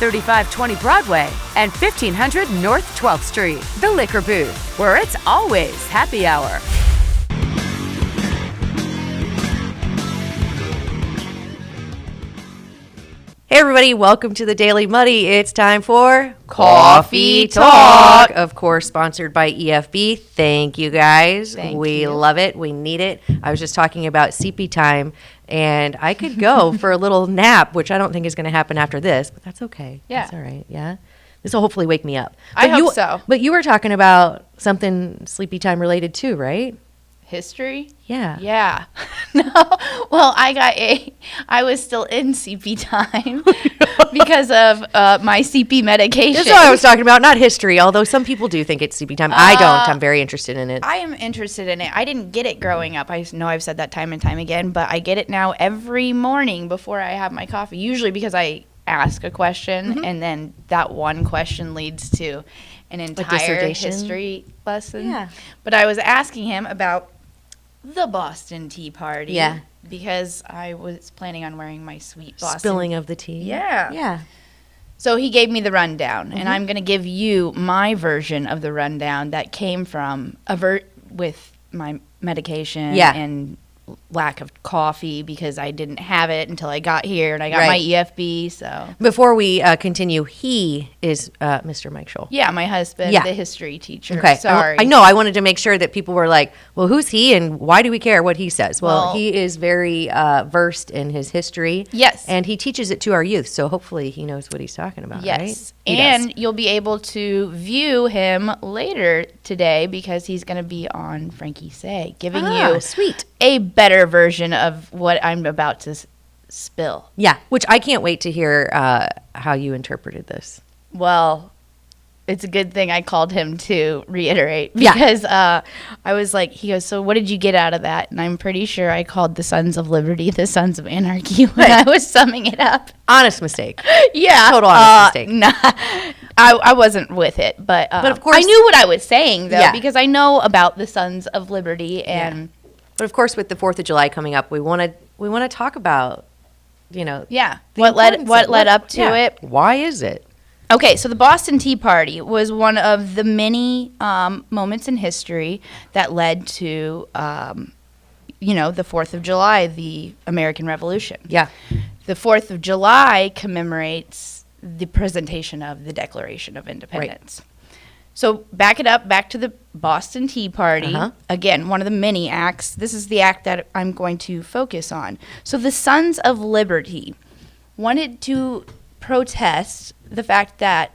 3520 Broadway and 1500 North 12th Street. The Liquor Booth, where it's always happy hour. Hey everybody, welcome to the Daily Muddy. It's time for Coffee Talk. Of course, sponsored by EFB. Thank you guys. We love it. We need it. I was just talking about CP time, and I could go for a little nap, which I don't think is going to happen after this, but that's okay. Yeah. That's all right. Yeah. This will hopefully wake me up. I hope so. But you were talking about something sleepy time related too, right? History? Yeah. Yeah. No. Well, I was still in CP time because of my CP medication. That's what I was talking about, not history, although some people do think it's CP time. I don't. I'm very interested in it. I am interested in it. I didn't get it growing up. I know I've said that time and time again, but I get it now every morning before I have my coffee, usually because I ask a question, and then that one question leads to an entire history lesson. Yeah. But I was asking him about the Boston Tea Party. Yeah. Because I was planning on wearing my sweet Boston. Spilling of the tea. Yeah. Yeah. So he gave me the rundown, and I'm going to give you my version of the rundown that came from with my medication and lack of coffee because I didn't have it until I got here, and I got my EFB. So before we continue, he is Mr. Mike Scholl. Yeah, my husband, the history teacher. Okay, sorry. I know. I wanted to make sure that people were like, well, who's he and why do we care what he says? Well, he is very versed in his history. Yes. And he teaches it to our youth, so hopefully he knows what he's talking about, yes. right? And you'll be able to view him later today because he's going to be on Frankie Say, giving you a better version of what I'm about to spill. Yeah, which I can't wait to hear how you interpreted this. Well, it's a good thing I called him to reiterate because I was like, he goes, so what did you get out of that? And I'm pretty sure I called the Sons of Liberty the Sons of Anarchy when I was summing it up. Honest mistake. Yeah. Total honest mistake. Nah, I wasn't with it, but of course I knew what I was saying though because I know about the Sons of Liberty and. Yeah. But of course, with the 4th of July coming up, we want to talk about, what led up to it. Why is it? Okay, so the Boston Tea Party was one of the many moments in history that led to, the 4th of July, the American Revolution. Yeah. The 4th of July commemorates the presentation of the Declaration of Independence. Right. So back to the Boston Tea Party. Again, one of the many acts. This is the act that I'm going to focus on. So the Sons of Liberty wanted to protest the fact that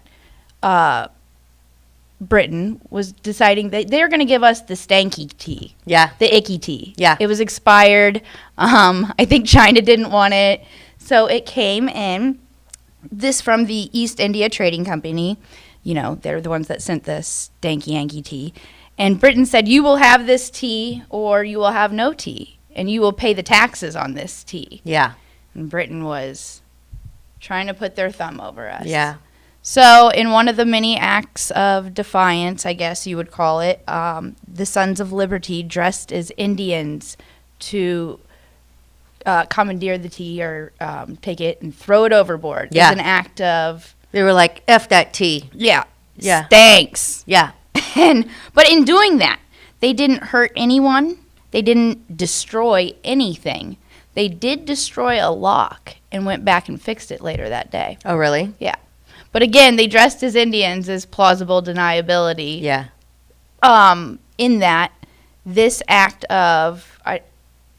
Britain was deciding that they're going to give us the stanky tea. Yeah. The icky tea. Yeah. It was expired. I think China didn't want it. So it came in. This from the East India Trading Company. They're the ones that sent the stanky Yankee tea. And Britain said, you will have this tea or you will have no tea. And you will pay the taxes on this tea. Yeah. And Britain was trying to put their thumb over us. Yeah. So in one of the many acts of defiance, I guess you would call it, the Sons of Liberty dressed as Indians to commandeer the tea or take it and throw it overboard. Yeah. It's an act of... They were like, F that tea. Yeah. Thanks. Yeah. But in doing that, they didn't hurt anyone. They didn't destroy anything. They did destroy a lock and went back and fixed it later that day. Oh, really? Yeah. But again, they dressed as Indians as plausible deniability. Yeah. In that, this act of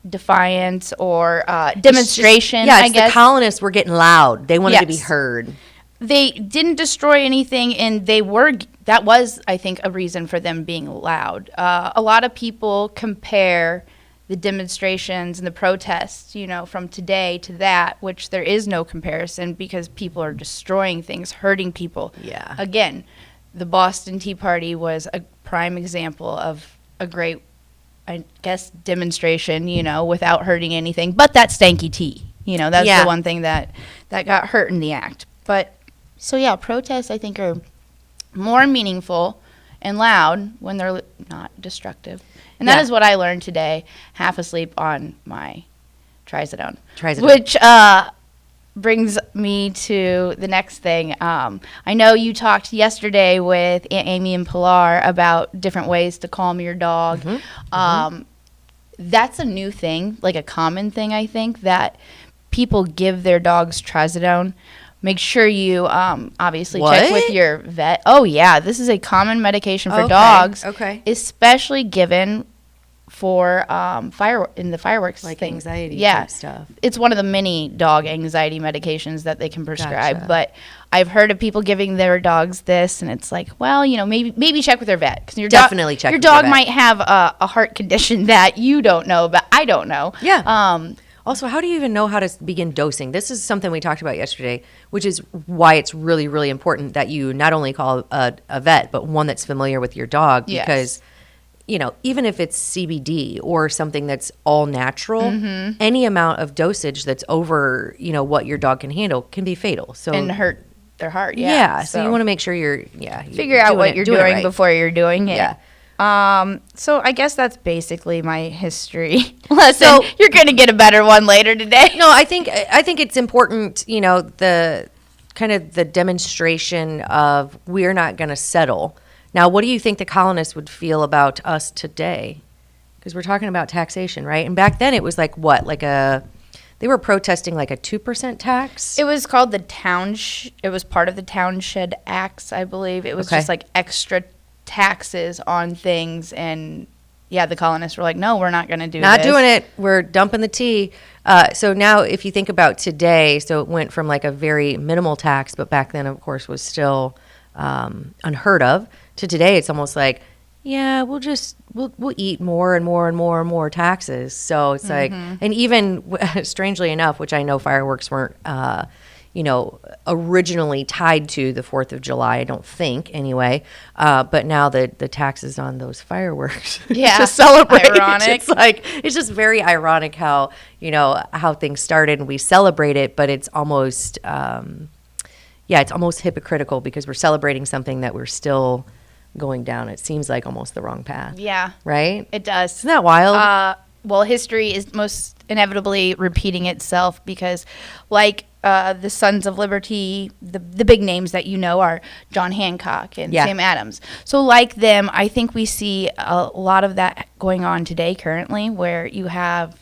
defiance or demonstration, I guess. The colonists were getting loud. They wanted to be heard. They didn't destroy anything, and that was, I think, a reason for them being loud. A lot of people compare the demonstrations and the protests, from today to that, which there is no comparison because people are destroying things, hurting people. Yeah. Again, the Boston Tea Party was a prime example of a great, I guess, demonstration, without hurting anything, but that stanky tea. That's the one thing that got hurt in the act. But so protests I think are more meaningful and loud when they're not destructive. And that is what I learned today, half asleep on my Trizodone. Which brings me to the next thing. I know you talked yesterday with Aunt Amy and Pilar about different ways to calm your dog. That's a new thing, like a common thing, I think, that people give their dogs trazodone. Make sure you obviously check with your vet. Oh, yeah. This is a common medication for dogs. Okay. Especially given for in the fireworks like thing. Anxiety type stuff. It's one of the many dog anxiety medications that they can prescribe. But I've heard of people giving their dogs this, and it's like, well, maybe check with their vet, because your definitely check. Your dog might have a heart condition that you don't know, but I don't know. Yeah. Also, how do you even know how to begin dosing? This is something we talked about yesterday, which is why it's really, really important that you not only call a vet, but one that's familiar with your dog, because even if it's CBD or something that's all natural, any amount of dosage that's over, what your dog can handle can be fatal. So and hurt their heart. Yeah. So you want to make sure you're figure out what you're doing right before you're doing it. Yeah. So I guess that's basically my history lesson. So, you're going to get a better one later today. No, I think it's important, the kind of the demonstration of we're not going to settle. Now, what do you think the colonists would feel about us today? Because we're talking about taxation, right? And back then it was like what? They were protesting like a 2% tax? It was called the it was part of the Townshed Acts, I believe. It was just like extra taxes on things, and the colonists were like, no, we're not going to do not doing it. We're dumping the tea. So now if you think about today, so it went from like a very minimal tax, but back then of course was still unheard of, to today it's almost like, we'll eat more and more and more and more taxes. So it's like, and even strangely enough, which I know fireworks weren't originally tied to the 4th of July, I don't think, anyway. But now the taxes on those fireworks to celebrate. Ironic. It's just very ironic how, how things started and we celebrate it, but it's almost, it's almost hypocritical because we're celebrating something that we're still going down. It seems like almost the wrong path. Yeah. Right? It does. Isn't that wild? Well, history is most inevitably repeating itself because, like the Sons of Liberty, the big names that are John Hancock and Sam Adams. So like them, I think we see a lot of that going on today currently, where you have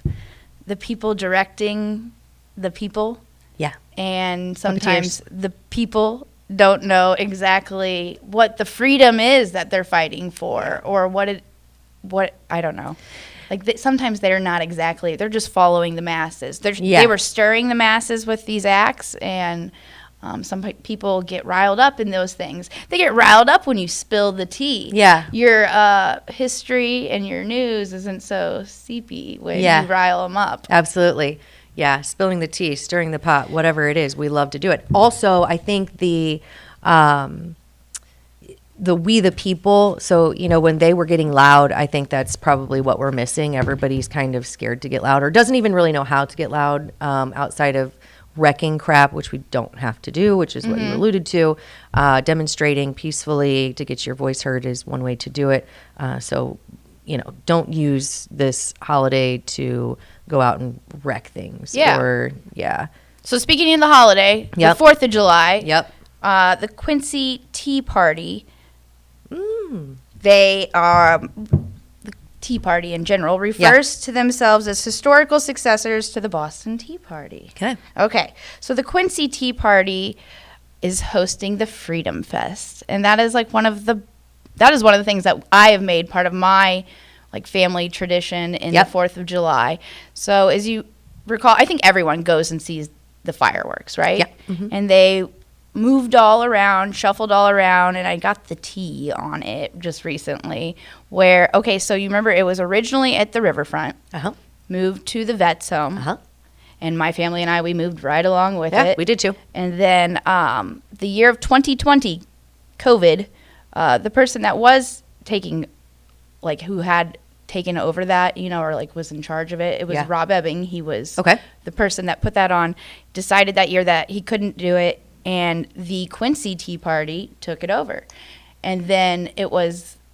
the people directing the people. Yeah. And sometimes the people don't know exactly what the freedom is that they're fighting for, or what I don't know. Like sometimes they're not exactly, they're just following the masses. They were stirring the masses with these acts, and some people get riled up in those things. They get riled up when you spill the tea. Yeah. Your history and your news isn't so seepy when you rile them up. Absolutely. Yeah, spilling the tea, stirring the pot, whatever it is, we love to do it. Also, I think the we the people, so when they were getting loud, I think that's probably what we're missing. Everybody's kind of scared to get loud, or doesn't even really know how to get loud, outside of wrecking crap, which we don't have to do, which is what you alluded to. Demonstrating peacefully to get your voice heard is one way to do it. So don't use this holiday to go out and wreck things. So speaking of the holiday, the 4th of July, the Quincy Tea Party, they are, the Tea Party in general refers to themselves as historical successors to the Boston Tea Party. Okay. So the Quincy Tea Party is hosting the Freedom Fest, and that is one of the things that I have made part of my family tradition in the 4th of July. So as you recall, I think everyone goes and sees the fireworks, right? And they moved all around, shuffled all around, and I got the tea on it just recently where, so you remember it was originally at the riverfront, moved to the vet's home, and my family and we moved right along with it. We did too. And then the year of 2020, COVID, the person that was taking, who had taken over that, or was in charge of it, it was Rob Ebbing. He was the person that put that on, decided that year that he couldn't do it, and the Quincy Tea Party took it over. And then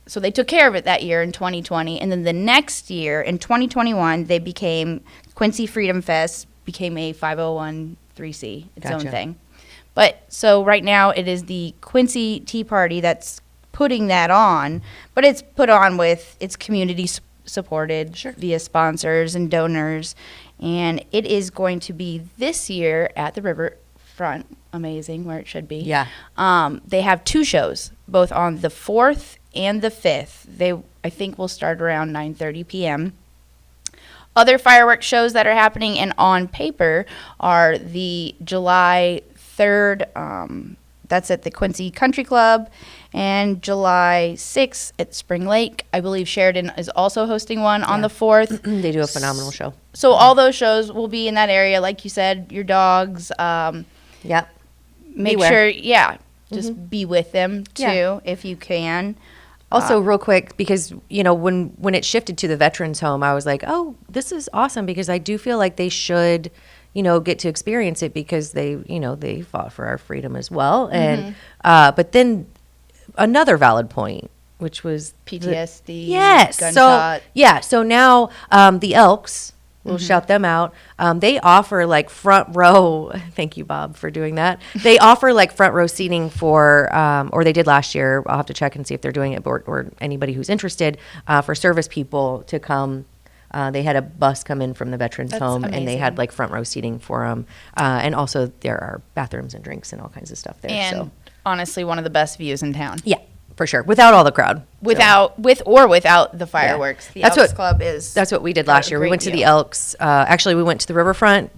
so they took care of it that year in 2020, and then the next year in 2021 they became Quincy Freedom Fest, became a 501 3C, its Gotcha. own thing. But so right now it is the Quincy Tea Party that's putting that on, but it's put on with it's community supported via sponsors and donors, and it is going to be this year at the riverfront. Amazing, where it should be. Yeah. They have 2 shows, both on the 4th and the 5th. They, I think, will start around 9:30 p.m. Other fireworks shows that are happening and on paper are the July 3rd, that's at the Quincy Country Club, and July 6th at Spring Lake. I believe Sheridan is also hosting one on the 4th. They do a phenomenal show. So all those shows will be in that area. Like you said, your dogs. Yep. Make Beware. sure, just be with them, too, if you can. Also, real quick, because, when it shifted to the Veterans Home, I was like, oh, this is awesome, because I do feel like they should, get to experience it, because they fought for our freedom as well. And but then another valid point, which was PTSD, gunshot. So now the Elks, we'll shout them out. They offer like front row. Thank you, Bob, for doing that. They offer like front row seating for, or they did last year. I'll have to check and see if they're doing it, or anybody who's interested, for service people to come. They had a bus come in from the Veterans Home, and they had like front row seating for them. And also there are bathrooms and drinks and all kinds of stuff there. And honestly, one of the best views in town. Yeah. For sure, without all the crowd, without the fireworks. The Elks Club is. That's what we did last year. We went to the Elks. Actually, we went to the riverfront.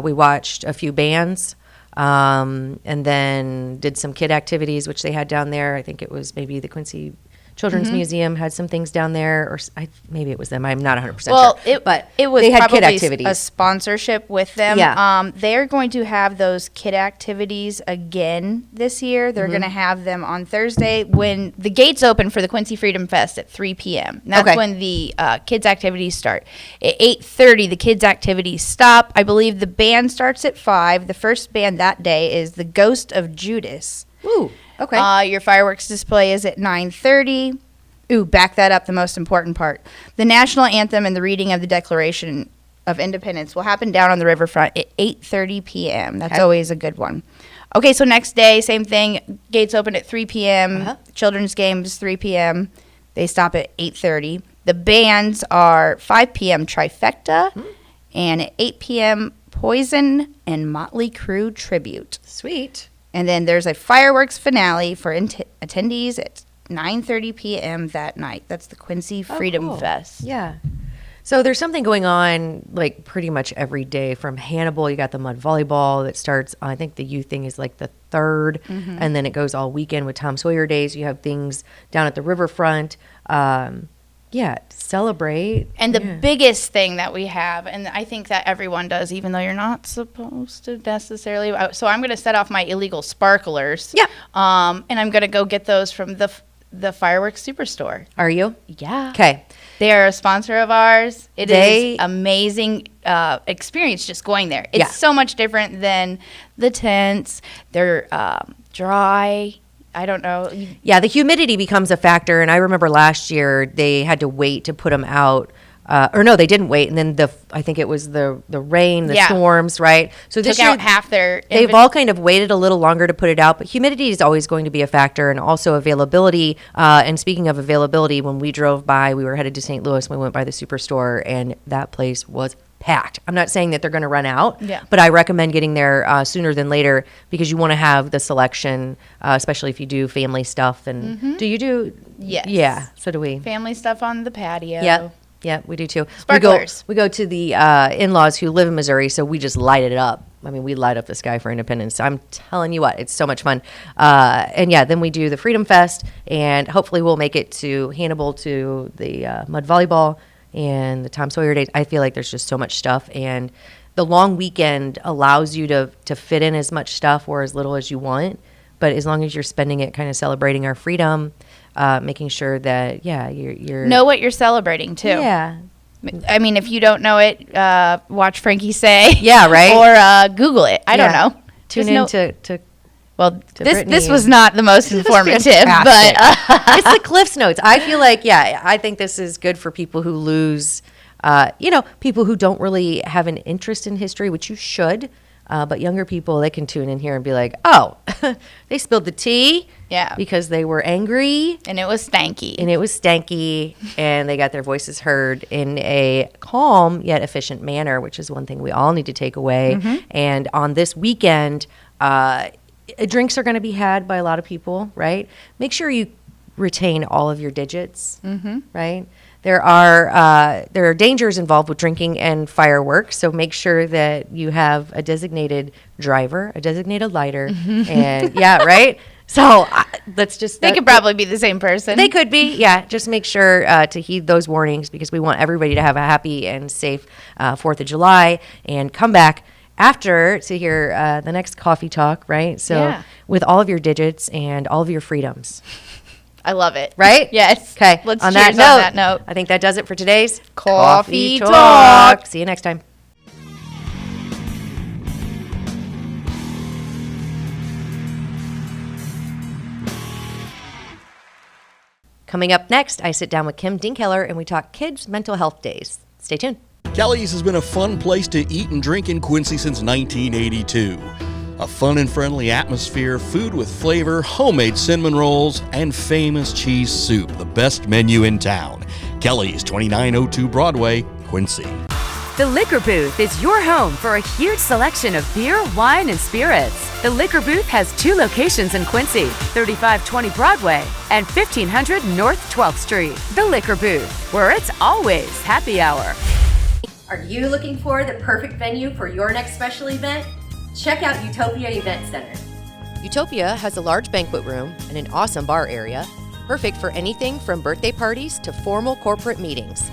We watched a few bands, and then did some kid activities, which they had down there. I think it was maybe the Quincy Children's Museum had some things down there, or maybe it was them. I'm not 100% sure. But it was they had probably kid activities. A sponsorship with them. Yeah. They're going to have those kid activities again this year. They're going to have them on Thursday when the gates open for the Quincy Freedom Fest at 3 p.m. That's when the kids activities start. At 8:30, the kids activities stop. I believe the band starts at 5. The first band that day is the Ghost of Judas. Ooh. Okay. Your fireworks display is at 9:30. Ooh, back that up, the most important part. The national anthem and the reading of the Declaration of Independence will happen down on the riverfront at 8:30 p.m. That's always a good one. Okay, so next day, same thing. Gates open at 3 p.m. Children's games, 3 p.m. They stop at 8:30. The bands are 5 p.m. Trifecta, and at 8 p.m. Poison and Motley Crue Tribute. Sweet. And then there's a fireworks finale for attendees at 9:30 p.m. that night. That's the Quincy Freedom Fest. Yeah. So there's something going on like pretty much every day. From Hannibal, you got the mud volleyball that starts, I think the youth thing is like the 3rd, and then it goes all weekend with Tom Sawyer Days. You have things down at the riverfront. Celebrate. And the biggest thing that we have, and I think that everyone does, even though you're not supposed to necessarily. So I'm going to set off my illegal sparklers. Yeah. And I'm going to go get those from the Fireworks Superstore. Are you? Yeah. Okay. They are a sponsor of ours. It is amazing experience just going there. It's so much different than the tents. They're dry. I don't know. Yeah, the humidity becomes a factor. And I remember last year they had to wait to put them out. Or no, they didn't wait. And then I think it was the rain, the storms, right? So this took out half their. They've all kind of waited a little longer to put it out, but humidity is always going to be a factor, and also availability. And speaking of availability, when we drove by, we were headed to St. Louis. We went by the Superstore, and that place was packed. I'm not saying that they're going to run out, but I recommend getting there sooner than later, because you want to have the selection, especially if you do family stuff. And do you do? Yes. Yeah. So do we. Family stuff on the patio. Yeah. Yeah, we do too. Sparklers. We go to the in-laws who live in Missouri, so we just light it up. I mean, we light up the sky for independence. I'm telling you what, it's so much fun. And then we do the Freedom Fest, and hopefully we'll make it to Hannibal, to the mud volleyball and the Tom Sawyer Days. I feel like there's just so much stuff, and the long weekend allows you to fit in as much stuff or as little as you want. But as long as you're spending it kind of celebrating our freedom, making sure that, you're... Know what you're celebrating, too. Yeah. I mean, if you don't know it, watch Frankie say. Yeah, right? Or Google it. I don't know. Tune in to well, Brittany. This was not the most informative, but... it's the Cliff's Notes. I feel like, I think this is good for people who lose, people who don't really have an interest in history, which you should. But younger people, they can tune in here and be like, oh, they spilled the tea because they were angry. And it was stanky. And they got their voices heard in a calm yet efficient manner, which is one thing we all need to take away. And on this weekend, drinks are going to be had by a lot of people, right? Make sure you retain all of your digits, right? There are dangers involved with drinking and fireworks, so make sure that you have a designated driver, a designated lighter, and right. So let's just they could probably be the same person. They could be, yeah. Just make sure to heed those warnings because we want everybody to have a happy and safe 4th of July and come back after to hear the next coffee talk, right? So with all of your digits and all of your freedoms. I love it. Right? Yes. Okay. Let's on cheers that on that note. I think that does it for today's Coffee Talk. See you next time. Coming up next, I sit down with Kim Dinkheller and we talk kids' mental health days. Stay tuned. Kelly's has been a fun place to eat and drink in Quincy since 1982. A fun and friendly atmosphere, food with flavor, homemade cinnamon rolls, and famous cheese soup, the best menu in town. Kelly's, 2902 Broadway, Quincy. The Liquor Booth is your home for a huge selection of beer, wine, and spirits. The Liquor Booth has 2 locations in Quincy, 3520 Broadway and 1500 North 12th Street. The Liquor Booth, where it's always happy hour. Are you looking for the perfect venue for your next special event? Check out Utopia Event Center. Utopia has a large banquet room and an awesome bar area, perfect for anything from birthday parties to formal corporate meetings.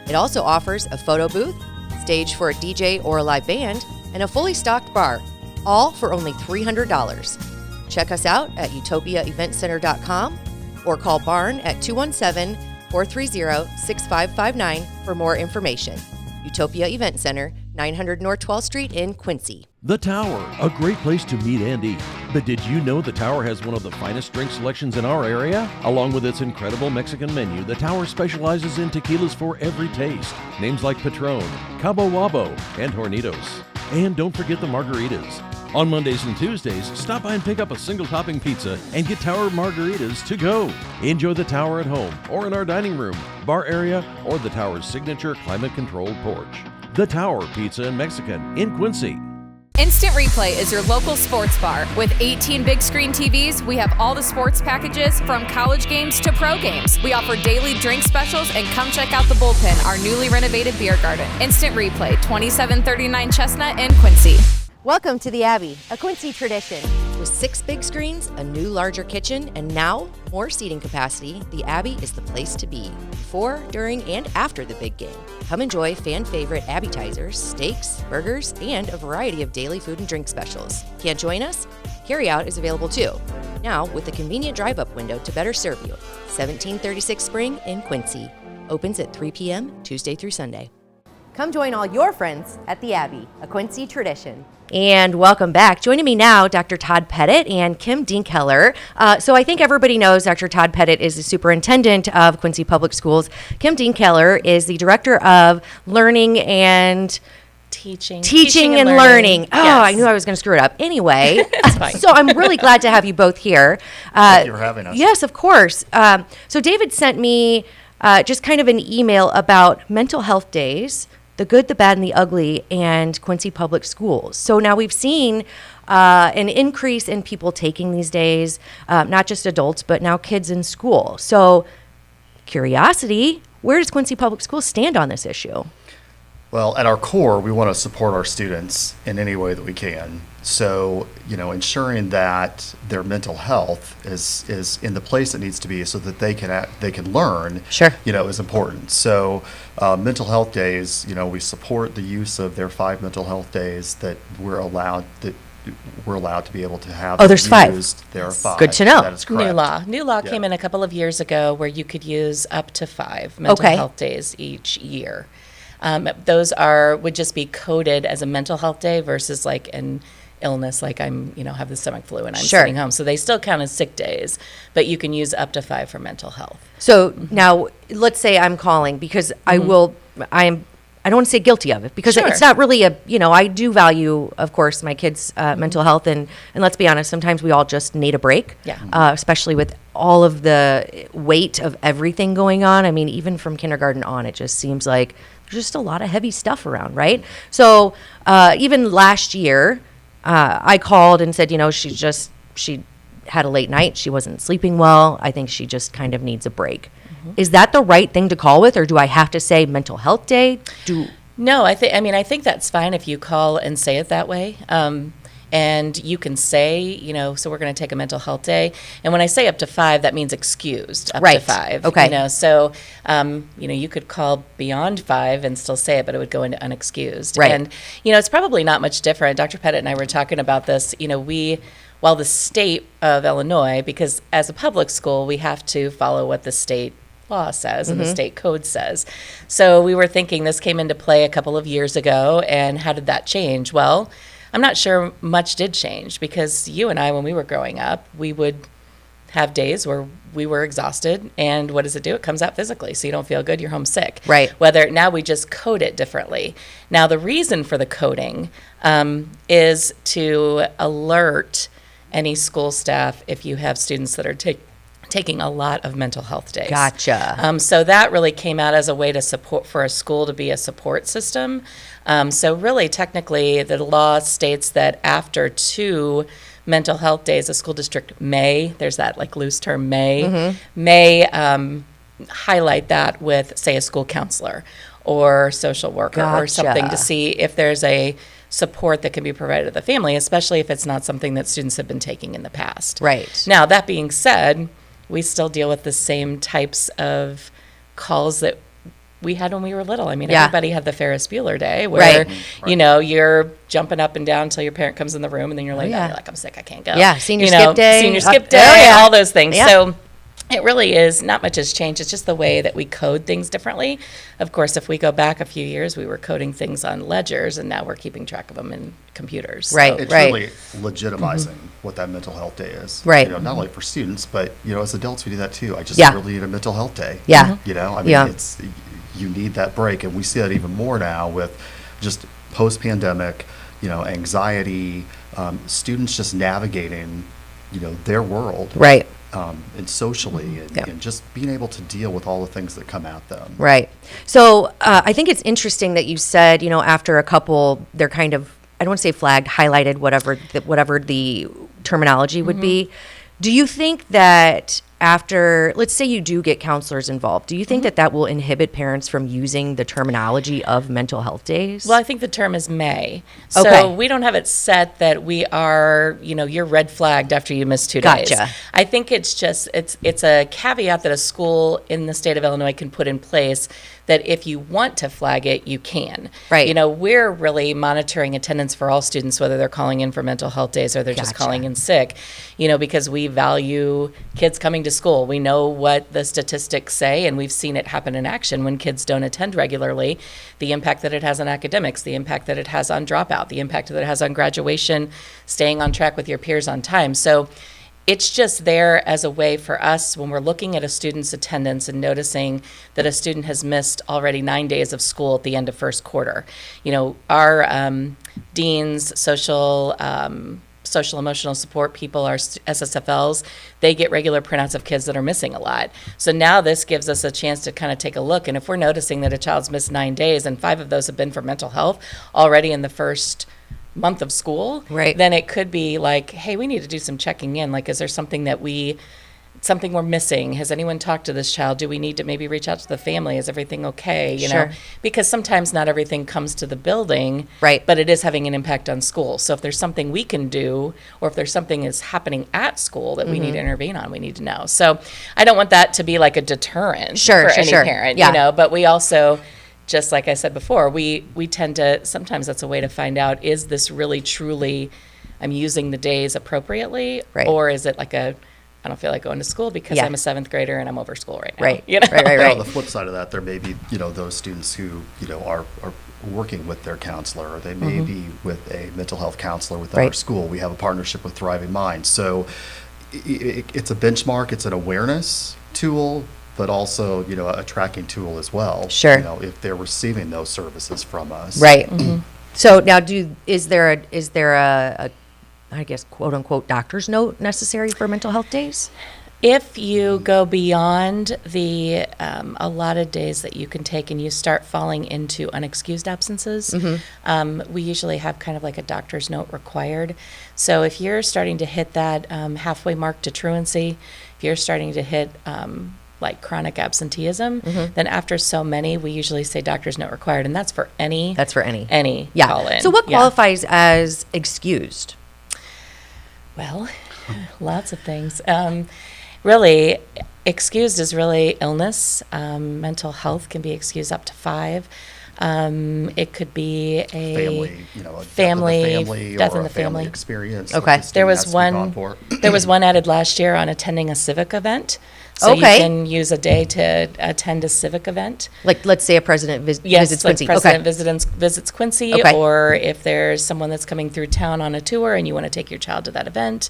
It also offers a photo booth, stage for a DJ or a live band, and a fully stocked bar, all for only $300. Check us out at utopiaeventcenter.com or call Barn at 217-430-6559 for more information. Utopia Event Center, 900 North 12th Street in Quincy. The Tower, a great place to meet and eat. But did you know the Tower has one of the finest drink selections in our area? Along with its incredible Mexican menu, the Tower specializes in tequilas for every taste. Names like Patron, Cabo Wabo, and Hornitos. And don't forget the margaritas. On Mondays and Tuesdays, stop by and pick up a single topping pizza and get Tower margaritas to go. Enjoy the Tower at home or in our dining room, bar area, or the Tower's signature climate-controlled porch. The Tower Pizza and Mexican in Quincy. Instant Replay is your local sports bar. With 18 big screen TVs, we have all the sports packages from college games to pro games. We offer daily drink specials and come check out the Bullpen, our newly renovated beer garden. Instant Replay, 2739 Chestnut in Quincy. Welcome to the Abbey, a Quincy tradition. With 6 big screens, a new larger kitchen, and now more seating capacity, the Abbey is the place to be. Before, during, and after the big game. Come enjoy fan favorite appetizers, steaks, burgers, and a variety of daily food and drink specials. Can't join us? Carryout is available too. Now with a convenient drive-up window to better serve you. 1736 Spring in Quincy. Opens at 3 p.m. Tuesday through Sunday. Come join all your friends at the Abbey, a Quincy tradition. And welcome back. Joining me now, Dr. Todd Pettit and Kim Dinkheller. So I think everybody knows Dr. Todd Pettit is the superintendent of Quincy Public Schools. Kim Dinkheller is the director of learning and teaching and learning. Oh, yes. I knew I was going to screw it up. Anyway, so I'm really glad to have you both here. Thank you for having us. Yes, of course. So David sent me just kind of an email about mental health days, the good, the bad, and the ugly, and Quincy Public Schools. So now we've seen an increase in people taking these days, not just adults, but now kids in school. So curiosity, where does Quincy Public Schools stand on this issue? Well, at our core, we want to support our students in any way that we can. So, ensuring that their mental health is in the place it needs to be so that they can learn, sure, is important. So, mental health days, we support the use of their 5 mental health days that we're allowed to be able to have. Oh, there's 5. There are 5. Good to know. That is correct. New law came in a couple of years ago where you could use up to 5 mental health days each year. Those would just be coded as a mental health day versus like an illness, like I'm, have the stomach flu and I'm sitting home. So they still count as sick days, but you can use up to 5 for mental health. So now let's say I'm calling because I I don't want to say guilty of it, because Sure. it's not really I do value, of course, my kids' mental health, and let's be honest, sometimes we all just need a break. Yeah. Especially with all of the weight of everything going on. I mean, even from kindergarten on, it just seems like there's just a lot of heavy stuff around, right? So even last year, I called and said, she had a late night. She wasn't sleeping well. I think she just kind of needs a break. Is that the right thing to call with, or do I have to say mental health day? No, I think that's fine if you call and say it that way. And you can say, so we're going to take a mental health day. And when I say up to 5, that means excused up to 5. Okay. So, you could call beyond 5 and still say it, but it would go into unexcused. Right. And, it's probably not much different. Dr. Pettit and I were talking about this. While the state of Illinois, because as a public school, we have to follow what the state law says and the state code says. So we were thinking this came into play a couple of years ago, and how did that change? Well, I'm not sure much did change, because you and I, when we were growing up, we would have days where we were exhausted, and what does it do? It comes out physically. So you don't feel good, you're homesick. Right. Now we just code it differently. Now the reason for the coding is to alert any school staff if you have students that are taking a lot of mental health days. Gotcha. So that really came out as a way to support, for a school to be a support system. So really, technically, the law states that after 2 mental health days, a school district there's that like loose term may highlight that with, say, a school counselor or social worker or something, to see if there's a support that can be provided to the family, especially if it's not something that students have been taking in the past. Right. Now, that being said, we still deal with the same types of calls that we had when we were little. I mean, everybody had the Ferris Bueller day where, you're jumping up and down until your parent comes in the room, and then you're like, you're like, I'm sick, I can't go. Yeah, senior skip day. All those things. Yeah. So it really is, not much has changed. It's just the way that we code things differently. Of course, if we go back a few years, we were coding things on ledgers, and now we're keeping track of them in computers. Right. It's really legitimizing what that mental health day is. Right. Not only for students, but, as adults, we do that too. I just really need a mental health day. Yeah. It's, you need that break. And we see that even more now with just post-pandemic, anxiety, students just navigating, their world. Right. And socially, and just being able to deal with all the things that come at them. Right. So I think it's interesting that you said, after a couple, they're kind of, I don't want to say flagged, highlighted, whatever the terminology would be. Do you think that after, let's say you do get counselors involved, do you think that will inhibit parents from using the terminology of mental health days? Well, I think the term is may. So we don't have it set that we are, you're red flagged after you miss 2 days. Gotcha. I think it's just, it's a caveat that a school in the state of Illinois can put in place, that if you want to flag it, you can. Right. We're really monitoring attendance for all students, whether they're calling in for mental health days or they're just calling in sick, because we value kids coming to school. We know what the statistics say, and we've seen it happen in action when kids don't attend regularly, the impact that it has on academics, the impact that it has on dropout, the impact that it has on graduation, staying on track with your peers on time. So it's just there as a way for us when we're looking at a student's attendance and noticing that a student has missed already 9 days of school at the end of first quarter. Our deans, social emotional support people, our SSFLs, they get regular printouts of kids that are missing a lot. So now this gives us a chance to kind of take a look. And if we're noticing that a child's missed 9 days and 5 of those have been for mental health already in the first month of school, then it could be like, hey, we need to do some checking in. Like, is there something we're missing? Has anyone talked to this child? Do we need to maybe reach out to the family? Is everything okay? Know, because sometimes not everything comes to the building, but it is having an impact on school. So if there's something we can do, or if there's something is happening at school that we need to intervene on, we need to know. So I don't want that to be like a deterrent for any parent, but we also, just like I said before, we tend to, sometimes that's a way to find out, is this really truly, I'm using the days appropriately, or is it like I don't feel like going to school because I'm a 7th grader and I'm over school right now. Right. On the flip side of that, there may be, those students who, are working with their counselor, or they may be with a mental health counselor within our school. We have a partnership with Thriving Minds. So it's a benchmark, it's an awareness tool, but also, a tracking tool as well. Sure. If they're receiving those services from us. Right. So now, is there a I guess, quote unquote, doctor's note necessary for mental health days? If you go beyond the allotted days that you can take and you start falling into unexcused absences, we usually have kind of like a doctor's note required. So if you're starting to hit that halfway mark to truancy, if you're starting to hit like chronic absenteeism, then after so many, we usually say doctor's note required, and that's for any. Any call in. So what qualifies as excused? Well, lots of things. Really, excused is really illness. Mental health can be excused up to 5. It could be a family, death or in the a family family experience. Okay. There was one added last year on attending a civic event. So you can use a day to attend a civic event. Like, let's say a president visits Quincy. Like president visits Quincy, Okay. or if there's someone that's coming through town on a tour and you want to take your child to that event,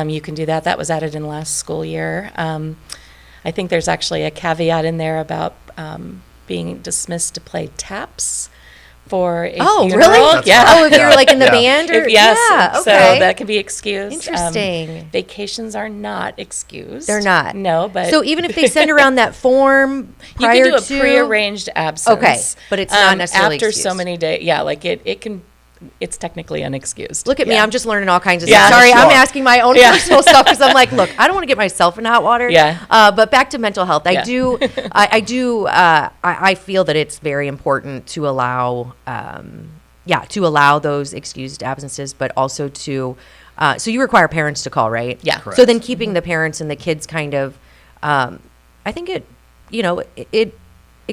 you can do that. That was added in last school year. I think there's actually a caveat in there about being dismissed to play taps for a funeral. Really? Yeah. Oh, if you're like in the band? Or, Yes. Yeah, So okay. that can be excused. Interesting. Vacations are not excused. They're not. No, but. So even if they send around that form you prior can do a to... prearranged absence. Okay, but it's not necessarily after excused. so many days. Yeah, like it can. It's technically unexcused. Look at me, Yeah. I'm just learning all kinds of Yeah, stuff. Sorry, sure. I'm asking my own personal stuff because I'm like, look, I don't want to get myself in hot water. Yeah. But back to mental health. I feel that it's very important to allow, those excused absences, but also to, so you require parents to call, right? Yeah. Correct. So then keeping the parents and the kids kind of, I think it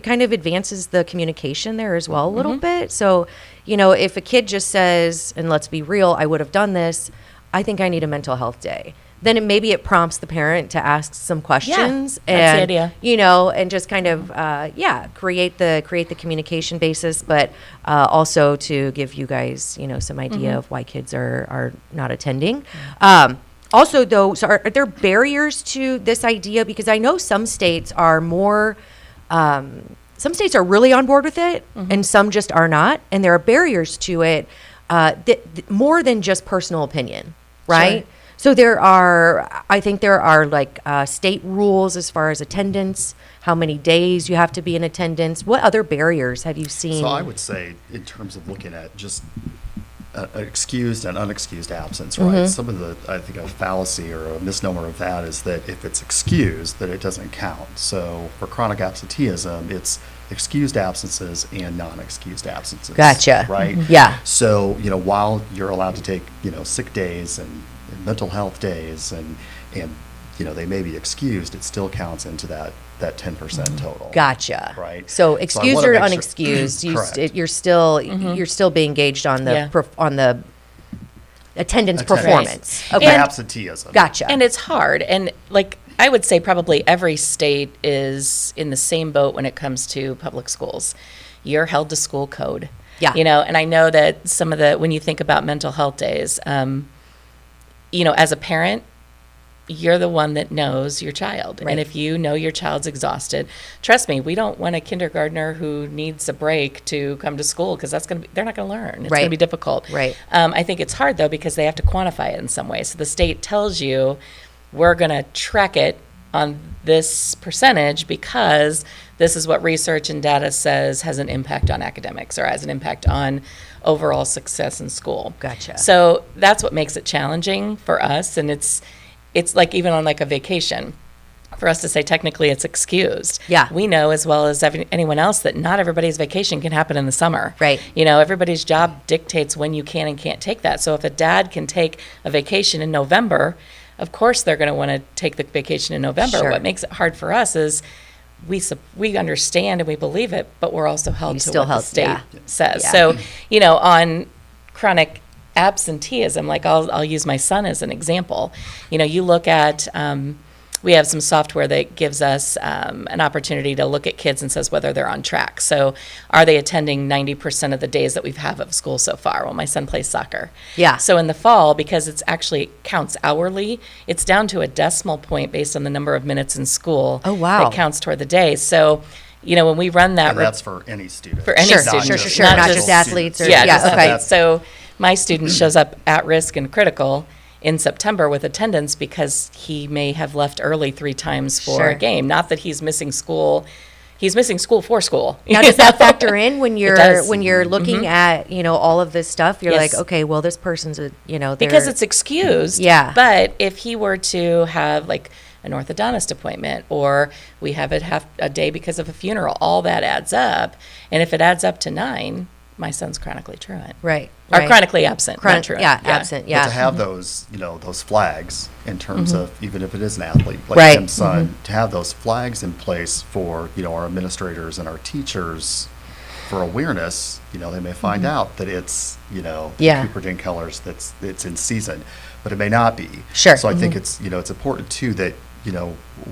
kind of advances the communication there as well a little bit. So, if a kid just says, and let's be real, I would have done this, I think I need a mental health day. Then maybe it prompts the parent to ask some questions. That's the idea. And just kind of, create the communication basis, but also to give you guys, some idea of why kids are not attending. Also, though, so are there barriers to this idea? Because I know some states are more... some states are really on board with it, and some just are not. And there are barriers to it more than just personal opinion, right? Sure. So I think there are like state rules as far as attendance, how many days you have to be in attendance. What other barriers have you seen? So I would say, in terms of looking at just excused and unexcused absence, right? Some of I think a fallacy or a misnomer of that is that if it's excused, that it doesn't count. So for chronic absenteeism, it's excused absences and non-excused absences. Gotcha. Right? Yeah. So, while you're allowed to take, sick days and mental health days and they may be excused, it still counts into that 10% total. Gotcha. Right. So I excused wanna or make sure- unexcused, Correct. you're still being engaged on the Yeah. on the attendance Attendance. performance. The Okay. absenteeism. Gotcha. And it's hard. And like I would say probably every state is in the same boat when it comes to public schools. You're held to school code. Yeah. And I know that some of when you think about mental health days, as a parent, you're the one that knows your child. Right. And if you know your child's exhausted, trust me, we don't want a kindergartner who needs a break to come to school because they're not going to learn. It's Right. going to be difficult. Right. I think it's hard though because they have to quantify it in some way. So the state tells you we're going to track it on this percentage because this is what research and data says has an impact on academics or has an impact on overall success in school. Gotcha. So that's what makes it challenging for us, and it's like even on like a vacation, for us to say technically it's excused. Yeah. We know as well as anyone else that not everybody's vacation can happen in the summer. Right. Everybody's job dictates when you can and can't take that. So if a dad can take a vacation in November, of course they're going to want to take the vacation in November. Sure. What makes it hard for us is we understand and we believe it, but we're also held to still what held- the state yeah. says. Yeah. So, on chronic absenteeism, like I'll use my son as an example. You look at we have some software that gives us an opportunity to look at kids and says whether they're on track. So are they attending 90% of the days that we've had of school so far? Well, my son plays soccer. Yeah. So in the fall, because it's actually counts hourly, it's down to a decimal point based on the number of minutes in school. Oh, wow. That counts toward the day. So, when we run that. And that's for any student. For any Sure, student. sure. Not just athletes. Or, Yeah, yeah, okay. So my student shows up at risk and critical in September with attendance because he may have left early 3 times for a game. Not that he's missing school. He's missing school for school. Now, does that factor in when you're does. looking at all of this stuff? You're Yes. like, okay, well, this person's because it's excused. Yeah. But if he were to have like an orthodontist appointment, or we have it have a day because of a funeral, all that adds up. And if it adds up to 9, my son's chronically truant. right. Or chronically absent, not truant. Absent. Yeah. But to have those, those flags in terms of, even if it is an athlete like Right. Tim's son, to have those flags in place for, our administrators and our teachers for awareness, they may find out that it's, Yeah. Cooper Dinkhellers it's in season, but it may not be. Sure. So I think it's, it's important too that,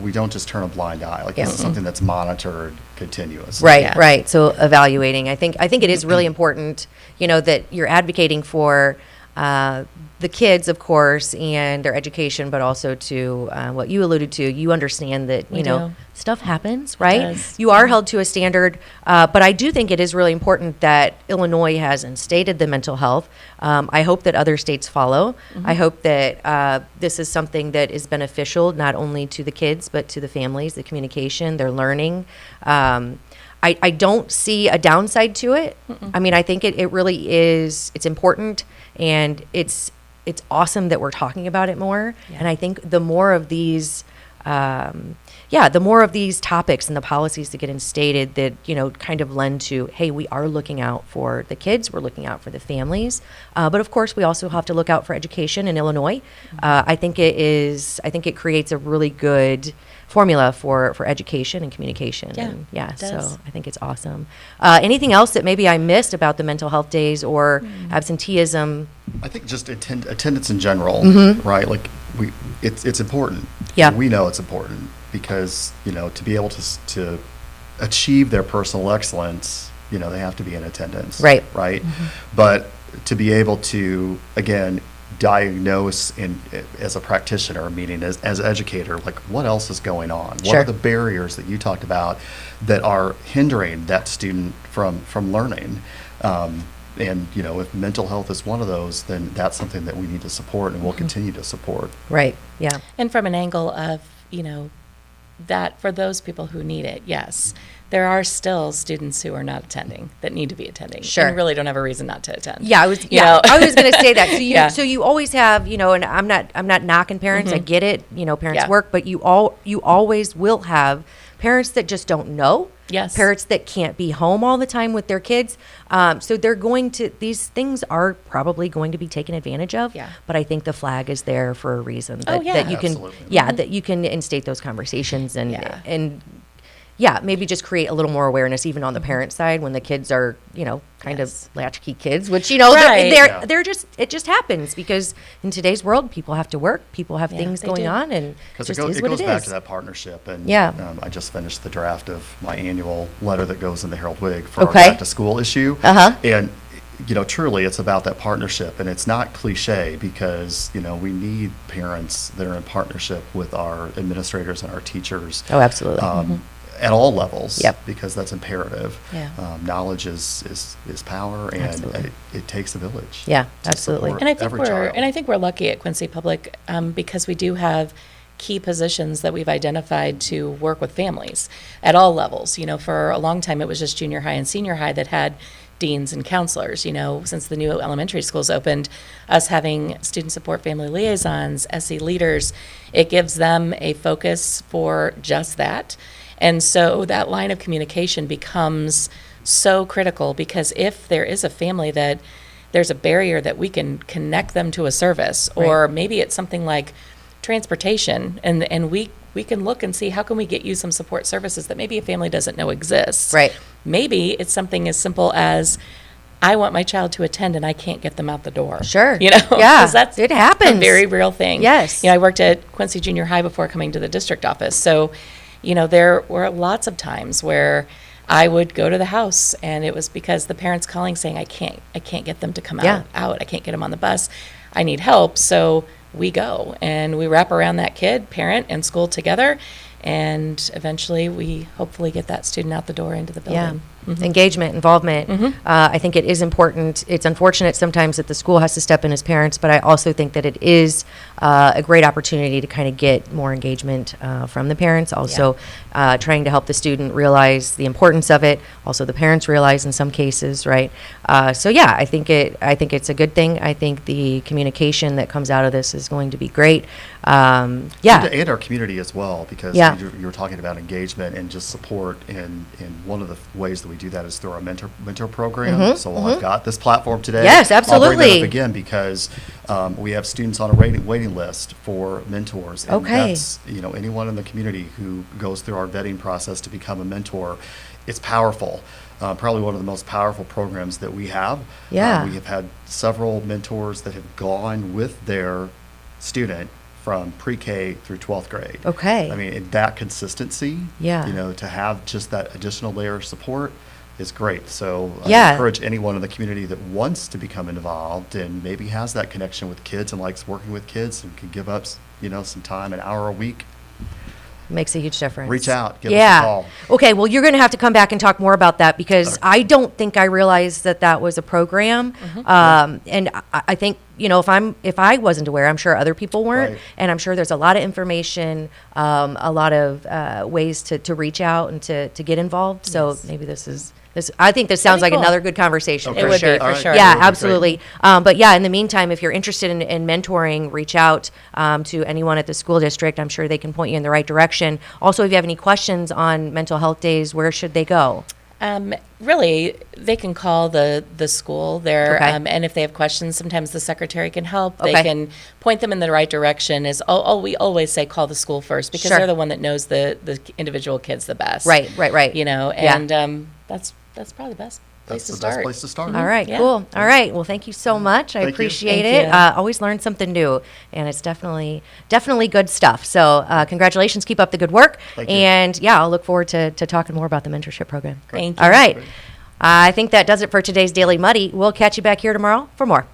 we don't just turn a blind eye. Like, this is something that's monitored continuously. Right, Yeah. right. So evaluating, I think it is really important, that you're advocating for the kids, of course, and their education, but also to what you alluded to. You understand that We do. stuff happens, right? does. You are held to a standard, but I do think it is really important that Illinois has instated the mental health. I hope that other states follow. I hope that this is something that is beneficial not only to the kids but to the families, the communication, their learning. I don't see a downside to it. I mean, I think it really is. It's important, and it's awesome that we're talking about it more. And I think the more of these, the more of these topics and the policies that get instated that kind of lend to, hey, we are looking out for the kids, we're looking out for the families, but of course we also have to look out for education in Illinois. I think it creates a really good formula for education and communication. Yeah, And it does. so I think it's awesome. Anything else that maybe I missed about the mental health days or absenteeism? I think just attendance in general, right? Like, it's important. Yeah. We know it's important because, to be able to achieve their personal excellence, they have to be in attendance. Right. Right. But to be able to, again, diagnose as a practitioner, meaning as an educator, like, what else is going on? What Sure. are the barriers that you talked about that are hindering that student from learning? And, if mental health is one of those, then that's something that we need to support and will continue to support. Right. Yeah. And from an angle of, that for those people who need it, yes, there are still students who are not attending that need to be attending. Sure. And really don't have a reason not to attend. Yeah, I was know? I was going to say that. So you Yeah. so you always have, and I'm not knocking parents. I get it. Parents Yeah. work, but you always will have parents that just don't know. Yes. Parents that can't be home all the time with their kids. So these things are probably going to be taken advantage of. Yeah. But I think the flag is there for a reason. That, Oh, yeah. that you can, Absolutely. that you can instate those conversations Yeah. and maybe just create a little more awareness even on the parent side when the kids are, kind Yes. of latchkey kids, which, Right. they're just, it just happens because in today's world, people have to work, people have Yeah, things they going do. on, and it Because just it is what goes it back is. to that partnership. And Yeah. I just finished the draft of my annual letter that goes in the Herald Whig for Okay. our back to school issue. Uh-huh. And, truly it's about that partnership. And it's not cliche because, we need parents that are in partnership with our administrators and our teachers. Oh, absolutely. At all levels. Yep. Because that's imperative. Yeah. Knowledge is power, and Absolutely. it takes a village. Yeah, to absolutely. support And I think every child. we're lucky at Quincy Public because we do have key positions that we've identified to work with families at all levels. For a long time, it was just junior high and senior high that had deans and counselors. Since the new elementary schools opened, us having student support family liaisons, SE leaders, it gives them a focus for just that. And so that line of communication becomes so critical because if there is a family that there's a barrier that we can connect them to a service, or maybe it's something like transportation, and we can look and see how can we get you some support services that maybe a family doesn't know exists. Right. Maybe it's something as simple as I want my child to attend and I can't get them out the door. Sure. You know, Yeah. 'cause that's It happens. a very real thing. Yes. You know, I worked at Quincy Junior High before coming to the district office. So, you know, there were lots of times where I would go to the house and it was because the parents calling saying, I can't get them to come Yeah. out. I can't get them on the bus. I need help. So we go and we wrap around that kid, parent, and school together. And eventually we hopefully get that student out the door into the building. Engagement, involvement. I think it is important. It's unfortunate sometimes that the school has to step in as parents, but I also think that it is a great opportunity to kind of get more engagement from the parents. Also, trying to help the student realize the importance of it. Also, the parents realize in some cases, right? So yeah, I think it's a good thing. I think the communication that comes out of this is going to be great. And our community as well, because you were talking about engagement and just support, and one of the ways that we do that is through our mentor program. So I've got this platform today. Yes, absolutely. I'll bring that up again because we have students on a waiting list for mentors. And that's, you know, anyone in the community who goes through our vetting process to become a mentor. It's powerful. Probably one of the most powerful programs that we have. We have had several mentors that have gone with their student from pre-K through 12th grade. I mean, that consistency, you know, to have just that additional layer of support is great. So I encourage anyone in the community that wants to become involved and maybe has that connection with kids and likes working with kids and can give up, you know, some time, an hour a week. Makes a huge difference. Reach out, give us a call. Okay, well, you're going to have to come back and talk more about that because I don't think I realized that was a program. And I think, you know, if I wasn't aware, I'm sure other people weren't. And I'm sure there's a lot of information, a lot of ways to reach out and to get involved. So maybe I think this sounds like another good conversation. It would be, for sure. Yeah, absolutely. But yeah, in the meantime, if you're interested in mentoring, reach out to anyone at the school district. I'm sure they can point you in the right direction. Also, if you have any questions on mental health days, where should they go? Really, they can call the school there, and if they have questions, sometimes the secretary can help. They can point them in the right direction. We always say call the school first because they're the one that knows the individual kids the best. Right. You know, and that's probably the best place to start. Best place to start. All right, cool. All right, well, thank you so much. I appreciate it. Always learn something new, and it's definitely good stuff. So congratulations. Keep up the good work. Thank you. And, I'll look forward to talking more about the mentorship program. Thank you. All right. I think that does it for today's Daily Muddy. We'll catch you back here tomorrow for more.